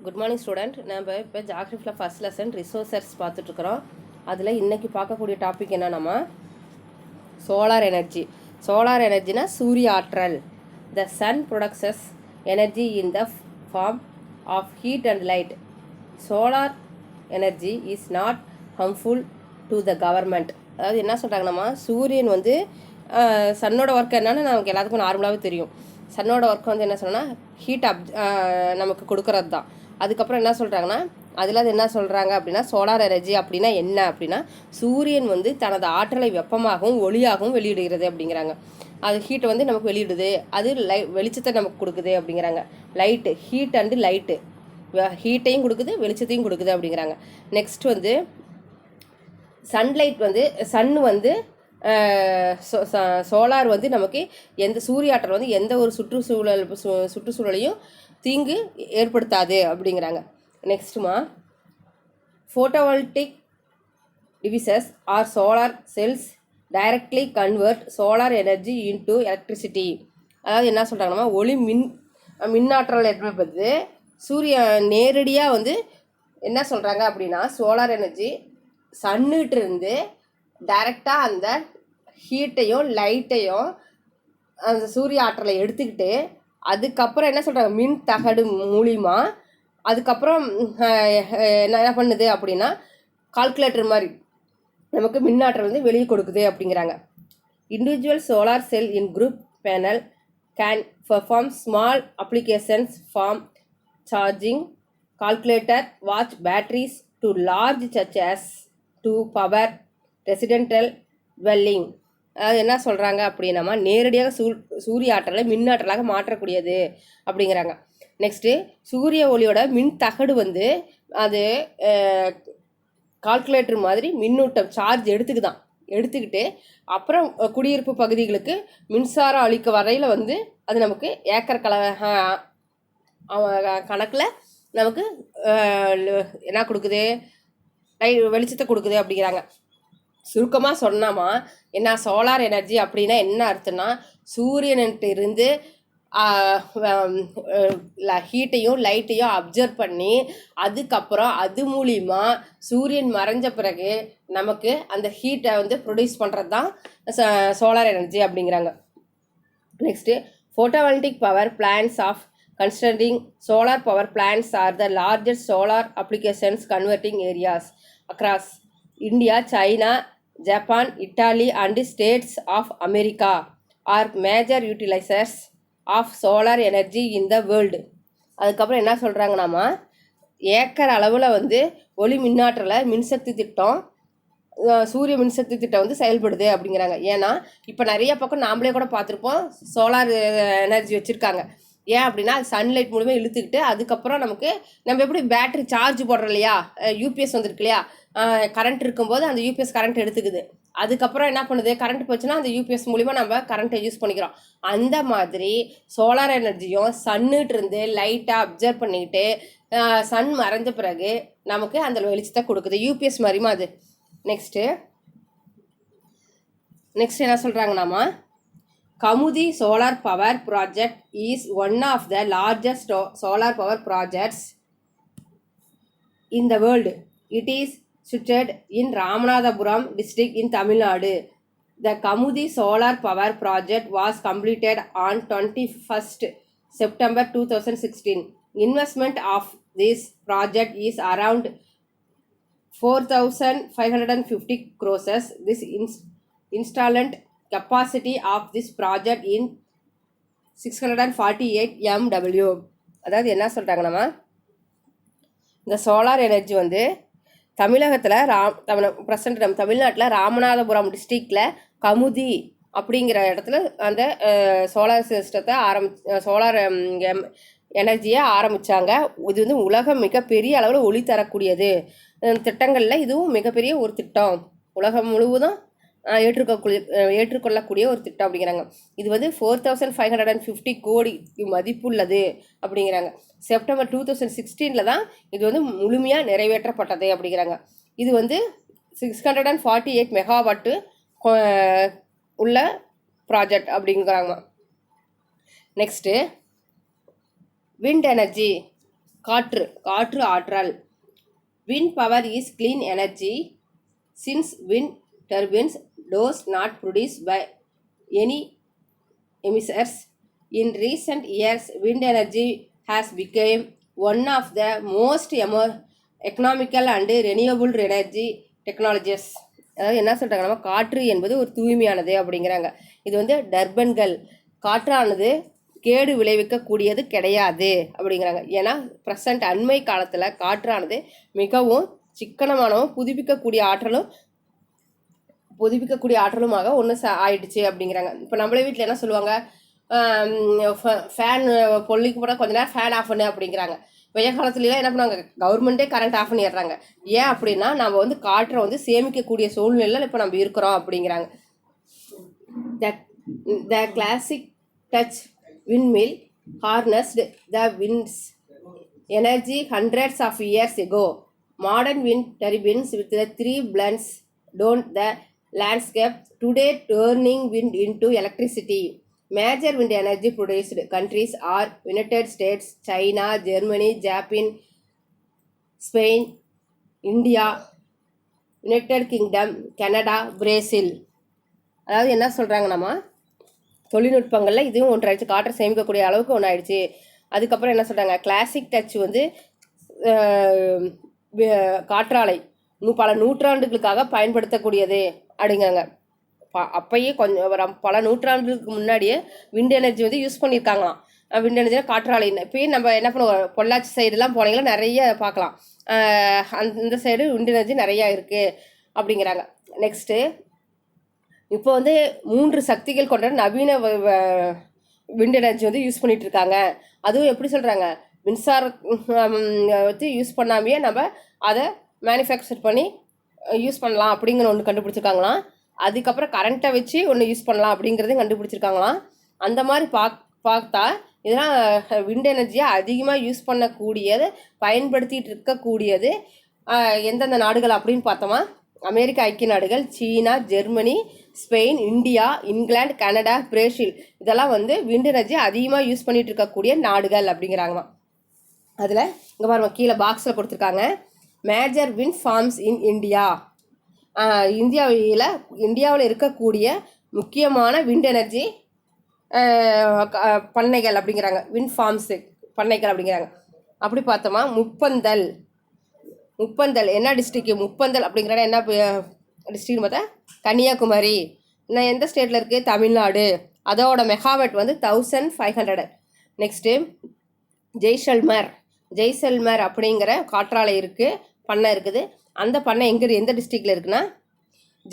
Good morning student. நம்ம இப்போ ஜாகிரஃபியில் first lesson resources பார்த்துட்ருக்குறோம். அதில் இன்றைக்கி பார்க்கக்கூடிய டாபிக் என்னன்னா சோலார் எனர்ஜி. சோலார் எனர்ஜினா சூரிய ஆற்றல். The sun produces energy in the form of heat and light. Solar energy is not harmful to the government. அதாவது என்ன சொல்கிறாங்கன்னா, சூரியன் வந்து சன்னோட ஒர்க் என்னன்னு நமக்கு எல்லாத்துக்கும் நார்மலாகவே தெரியும். சன்னோட ஒர்க் வந்து என்ன சொன்னால் ஹீட் நமக்கு கொடுக்கறது தான். அதுக்கப்புறம் என்ன சொல்கிறாங்கன்னா, அதில் அது என்ன சொல்கிறாங்க அப்படின்னா, சோலார் எனர்ஜி அப்படின்னா என்ன அப்படின்னா, சூரியன் வந்து தனது ஆற்றலை வெப்பமாகவும் ஒளியாகவும் வெளியிடுகிறது அப்படிங்கிறாங்க. அது ஹீட்டை வந்து நமக்கு வெளியிடுது, அது வெளிச்சத்தை நமக்கு கொடுக்குது அப்படிங்கிறாங்க. லைட்டு, ஹீட் அண்டு லைட்டு, ஹீட்டையும் கொடுக்குது வெளிச்சத்தையும் கொடுக்குது அப்படிங்கிறாங்க. நெக்ஸ்ட் வந்து சன்லைட் வந்து சன்னு வந்து சோலார் வந்து நமக்கு எந்த சூரிய ஆற்றல் வந்து எந்த ஒரு சுற்றுச்சூழலையும் தீங்கு ஏற்படுத்தாது அப்படிங்கிறாங்க. நெக்ஸ்ட்டுமா, photovoltaic devices or solar cells directly convert solar energy into electricity. அதாவது என்ன சொல்கிறாங்கன்னா, மின்னாற்றல் என்பது சூரிய நேரடியாக வந்து என்ன சொல்கிறாங்க அப்படின்னா, சோலார் எனர்ஜி சன்னிட்டிருந்து டைரெக்டாக அந்த ஹீட்டையும் லைட்டையும் அந்த சூரிய ஆற்றலை எடுத்துக்கிட்டு அதுக்கப்புறம் என்ன சொல்கிறாங்க, மின் தகடு மூலிமா அதுக்கப்புறம் என்ன பண்ணுது அப்படின்னா, கால்குலேட்டர் மாதிரி நமக்கு மின்னாற்றல் வந்து வெளியே கொடுக்குது அப்படிங்கிறாங்க. Individual solar cell in group panel can perform small applications from charging calculator watch batteries to large such as to power residential dwelling. அதாவது என்ன சொல்கிறாங்க அப்படின்னா, நேரடியாக சூரிய ஆற்றலை மின்னாற்றலாக மாற்றக்கூடியது அப்படிங்கிறாங்க. நெக்ஸ்ட்டு, சூரிய ஒளியோட மின் தகடு வந்து அது கால்குலேட்டர் மாதிரி மின்னூட்டம் சார்ஜ் எடுத்துக்கிட்டு அப்புறம் குடியிருப்பு பகுதிகளுக்கு மின்சாரம் அளிக்க வரையில் வந்து அது நமக்கு ஏக்கர் கணக்கில் நமக்கு என்ன கொடுக்குது, வெளிச்சத்தை கொடுக்குது அப்படிங்கிறாங்க. சுருக்கமாக சொன்னாமா என்ன, சோலார் எனர்ஜி அப்படின்னா என்ன அர்த்தம்னா, சூரியன்ட்டு இருந்து ஹீட்டையும் லைட்டையும் அப்சர்வ் பண்ணி அதுக்கப்புறம் அது மூலிமா சூரியன் மறைஞ்ச பிறகு நமக்கு அந்த ஹீட்டை வந்து ப்ரொடியூஸ் பண்ணுறது தான் சோலார் எனர்ஜி அப்படிங்கிறாங்க. Next, photovoltaic power plants of constructing solar power plants are the largest solar applications converting areas across India, China, Japan, Italy and states of America are major utilizers of solar energy in the world. அதுக்கப்புறம் என்ன சொல்கிறாங்கன்னாமா, acre அளவில் வந்து ஒளி மின்னாற்றலை மின்சக்தி திட்டம் சூரிய மின்சக்தி திட்டம் வந்து செயல்படுது அப்படிங்கிறாங்க. ஏன்னா இப்போ நிறைய பக்கம் நாமளே கூட பார்த்துருப்போம், சோலார் எனர்ஜி வச்சுருக்காங்க. ஏன் அப்படின்னா, அது சன்லைட் மூலமாக இழுத்துக்கிட்டு அதுக்கப்புறம் நம்ம எப்படி பேட்ரி சார்ஜ் போடுறோம் இல்லையா, யூபிஎஸ் வந்துருக்கு இல்லையா, கரண்ட் இருக்கும்போது அந்த யூபிஎஸ் கரண்ட் எடுத்துக்குது. அதுக்கப்புறம் என்ன பண்ணுது, கரண்ட் போச்சுன்னா அந்த யூபிஎஸ் மூலிமா நம்ம கரண்ட்டை யூஸ் பண்ணிக்கிறோம். அந்த மாதிரி சோலார் எனர்ஜியும் சன்னுட்டு லைட்டாக அப்சர்வ் பண்ணிக்கிட்டு சன் மறைஞ்ச பிறகு நமக்கு அந்த வெளிச்சத்தை கொடுக்குது, யூபிஎஸ் மாதிரிமா அது. நெக்ஸ்ட் என்ன சொல்கிறாங்கன்னாமா, Kamudi Solar Power Project is one of the largest solar power projects in the world. It is situated in Ramanathapuram district in Tamil Nadu. The Kamudi Solar Power Project was completed on 21st September 2016. Investment of this project is around 4,550 crores. This installment capacity of this project in 648 MW. அதாவது என்ன சொல்கிறாங்கன்னா, இந்த solar energy வந்து தமிழகத்தில் present நம்ம தமிழ்நாட்டில் ராமநாதபுரம் டிஸ்ட்ரிக்டில் கமுதி அப்படிங்கிற இடத்துல அந்த சோலார் சிஸ்டத்தை சோலார் எனர்ஜியை ஆரம்பித்தாங்க. இது வந்து உலகம் மிகப்பெரிய அளவில் ஒளி தரக்கூடியது திட்டங்களில் இதுவும் மிகப்பெரிய ஒரு திட்டம், உலகம் முழுவதும் ஏற்றுக்கொள்ளக்கூடிய ஒரு திட்டம் அப்படிங்கிறாங்க. இது வந்து 4,550 கோடி மதிப்புள்ளது அப்படிங்கிறாங்க. செப்டம்பர் 2016 தான் இது வந்து முழுமையாக நிறைவேற்றப்பட்டது அப்படிங்கிறாங்க. இது வந்து 648 மெகாவாட்டு உள்ள ப்ராஜெக்ட் அப்படிங்கிறாங்க. நெக்ஸ்ட்டு, விண்ட் எனர்ஜி காற்று ஆற்றல். Wind power is clean energy since wind turbines does not produce by any emitters. In recent years, wind energy has become one of the most economical and renewable energy technologies. அதாவது என்ன சொல்கிறாங்க, நம்ம காற்று என்பது ஒரு தூய்மையானது அப்படிங்கிறாங்க. இது வந்து டர்பன்கள், காற்றானது கேடு விளைவிக்கக்கூடியது கிடையாது அப்படிங்கிறாங்க. ஏன்னா ப்ரெசண்ட் அண்மை காலத்தில் காற்றானது மிகவும் சிக்கனமானவும் புதுப்பிக்கக்கூடிய ஆற்றலுமாக ஒன்று ஆயிடுச்சு அப்படிங்கிறாங்க. இப்போ நம்மளே வீட்டில் என்ன சொல்லுவாங்க, ஃபேன் பொல்லிக்கு போனால் கொஞ்ச நேரம் ஃபேன் ஆஃப் பண்ணு அப்படிங்கிறாங்க. வெய்ய காலத்துலலாம் என்ன பண்ணுவாங்க, கவர்மெண்ட்டே கரண்ட் ஆஃப் பண்ணிடுறாங்க. ஏன் அப்படின்னா நம்ம வந்து காற்றை வந்து சேமிக்கக்கூடிய சூழ்நிலையில் இப்போ நம்ம இருக்கிறோம் அப்படிங்கிறாங்க. த classic touch windmill harnessed the wind's energy hundreds of years ago. Modern wind turbines with the three blades dot the landscape today, turning wind into electricity. Major wind energy produced countries are United States, China, Germany, Japan, Spain, India, United Kingdom, Canada, Brazil. அதாவது என்ன சொல்கிறாங்க, நம்ம தொழில்நுட்பங்களில் இதுவும் ஒன்றாயிடுச்சு, காற்றை சேமிக்கக்கூடிய அளவுக்கு ஒன்றாயிடுச்சு. அதுக்கப்புறம் என்ன சொல்கிறாங்க, கிளாசிக் டச் வந்து காற்றாலை பல நூற்றாண்டுகளுக்காக பயன்படுத்தக்கூடியது அப்படிங்கிறாங்க. அப்பயே கொஞ்சம் பல நூற்றாண்டுகளுக்கு முன்னாடியே விண்ட் எனர்ஜி வந்து யூஸ் பண்ணியிருக்காங்களாம். விண்ட் எனர்ஜினா காற்றாலை. இப்போயும் நம்ம என்ன பண்ணுவோம், பொள்ளாச்சி சைடுலாம் போனீங்கன்னா நிறைய பார்க்கலாம், அந்த சைடு விண்ட் எனர்ஜி நிறையா இருக்குது அப்படிங்கிறாங்க. நெக்ஸ்ட்டு இப்போ வந்து 3 சக்திகள் கொண்ட நவீன விண்ட் எனர்ஜி வந்து யூஸ் பண்ணிகிட்டு இருக்காங்க. அதுவும் எப்படி சொல்கிறாங்க, மின்சாரத்தை யூஸ் பண்ணாமையே நம்ம அதை மேனுஃபேக்சர் பண்ணி யூஸ் பண்ணலாம் அப்படிங்கிற ஒன்று கண்டுபிடிச்சிருக்காங்களாம். அதுக்கப்புறம் கரண்ட்டை வச்சு ஒன்று யூஸ் பண்ணலாம் அப்படிங்கிறதையும் கண்டுபிடிச்சிருக்காங்களாம். அந்த மாதிரி பார்த்தா இதெல்லாம் விண்ட் எனர்ஜியை அதிகமாக யூஸ் பண்ணக்கூடியது, பயன்படுத்திகிட்டு இருக்கக்கூடியது எந்தெந்த நாடுகள் அப்படின்னு பார்த்தோமா, அமெரிக்க ஐக்கிய நாடுகள், சீனா, ஜெர்மனி, ஸ்பெயின், இந்தியா, இங்கிலாந்து, கனடா, பிரேசில், இதெல்லாம் வந்து விண்ட் எனர்ஜி அதிகமாக யூஸ் பண்ணிகிட்டு இருக்கக்கூடிய நாடுகள் அப்படிங்கிறாங்கம்மா. அதில் இங்கே பாருங்க, கீழே பாக்ஸில் கொடுத்துருக்காங்க, major wind farms in India. இந்தியாவில் இருக்கக்கூடிய முக்கியமான விண்ட் எனர்ஜி பண்ணைகள் அப்படிங்கிறாங்க, விண்ட் ஃபார்ம்ஸு பண்ணைகள் அப்படிங்கிறாங்க. அப்படி பார்த்தோமா, முப்பந்தல் என்ன டிஸ்ட்ரிக்ட், முப்பந்தல் அப்படிங்கிற என்ன டிஸ்ட்ரிக்ட்னு பார்த்தா கன்னியாகுமரி. இன்னும் எந்த ஸ்டேட்டில் இருக்குது, தமிழ்நாடு. அதோட மெகாவாட் வந்து 1500. நெக்ஸ்ட்டு ஜெய்சல்மர் அப்படிங்கிற காற்றாலை இருக்குது, பண்ணை இருக்குது. அந்த பண்ணை எந்த டிஸ்ட்ரிக்டில் இருக்குன்னா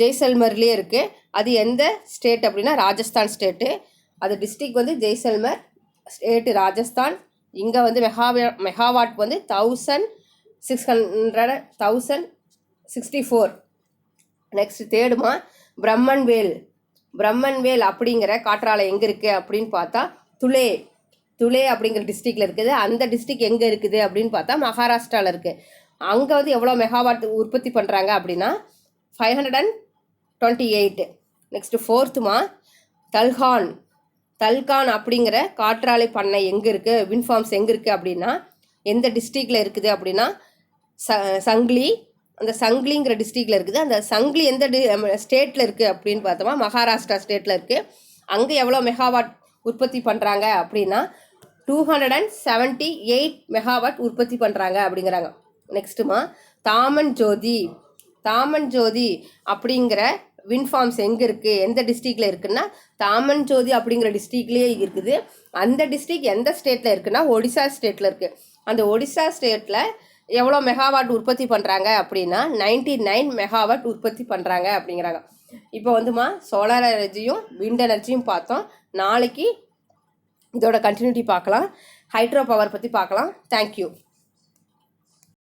ஜெய்சல்மர்லேயே இருக்குது. அது எந்த ஸ்டேட் அப்படின்னா ராஜஸ்தான் ஸ்டேட்டு. அது டிஸ்ட்ரிக்ட் வந்து ஜெய்சல்மர், ஸ்டேட்டு ராஜஸ்தான். இங்கே வந்து மெகாவாட் வந்து 1064. நெக்ஸ்ட் தேடுமா, பிரம்மன்வேல் அப்படிங்கிற காற்றாலை எங்கே இருக்குது அப்படின்னு பார்த்தா துலே அப்படிங்கிற டிஸ்ட்ரிக்டில் இருக்குது. அந்த டிஸ்ட்ரிக்ட் எங்கே இருக்குது அப்படின்னு பார்த்தா மகாராஷ்டிராவில் இருக்குது. அங்கே வந்து எவ்வளோ மெகாவாட் உற்பத்தி பண்ணுறாங்க அப்படின்னா 528. நெக்ஸ்ட்டு ஃபோர்த்துமா, தல்கான் அப்படிங்கிற காற்றாலை பண்ணை எங்கே இருக்குது, விண்ட் ஃபார்ம்ஸ் எங்கே இருக்குது அப்படின்னா எந்த டிஸ்ட்ரிக்டில் இருக்குது அப்படின்னா சங்லி. அந்த சங்கிலிங்கிற டிஸ்ட்ரிக்டில் இருக்குது. அந்த சங்கிலி எந்த ஸ்டேட்டில் இருக்குது அப்படின்னு பார்த்தோமா மகாராஷ்டிரா ஸ்டேட்டில் இருக்குது. அங்கே எவ்வளோ மெகாவாட் உற்பத்தி பண்ணுறாங்க அப்படின்னா 278 மெகாவாட் உற்பத்தி பண்ணுறாங்க அப்படிங்கிறாங்க. நெக்ஸ்ட்டுமா, தாமன் ஜோதி அப்படிங்கிற விண்ட் ஃபார்ம்ஸ் எங்கே இருக்குது, எந்த டிஸ்ட்ரிக்டில் இருக்குன்னா தாமன் ஜோதி அப்படிங்கிற டிஸ்ட்ரிக்ட்லேயே இருக்குது. அந்த டிஸ்ட்ரிக்ட் எந்த ஸ்டேட்டில் இருக்குன்னா ஒடிசா ஸ்டேட்டில் இருக்குது. அந்த ஒடிசா ஸ்டேட்டில் எவ்வளோ மெகாவாட் உற்பத்தி பண்ணுறாங்க அப்படின்னா 99 மெகாவாட் உற்பத்தி பண்ணுறாங்க அப்படிங்கிறாங்க. இப்போ வந்துமா சோலார் எனர்ஜியும் விண்ட் எனர்ஜியும் பார்த்தோம். நாளைக்கு இதோட கண்டினியூட்டி பார்க்கலாம், ஹைட்ரோ பவர் பற்றி பார்க்கலாம். தேங்க்யூ.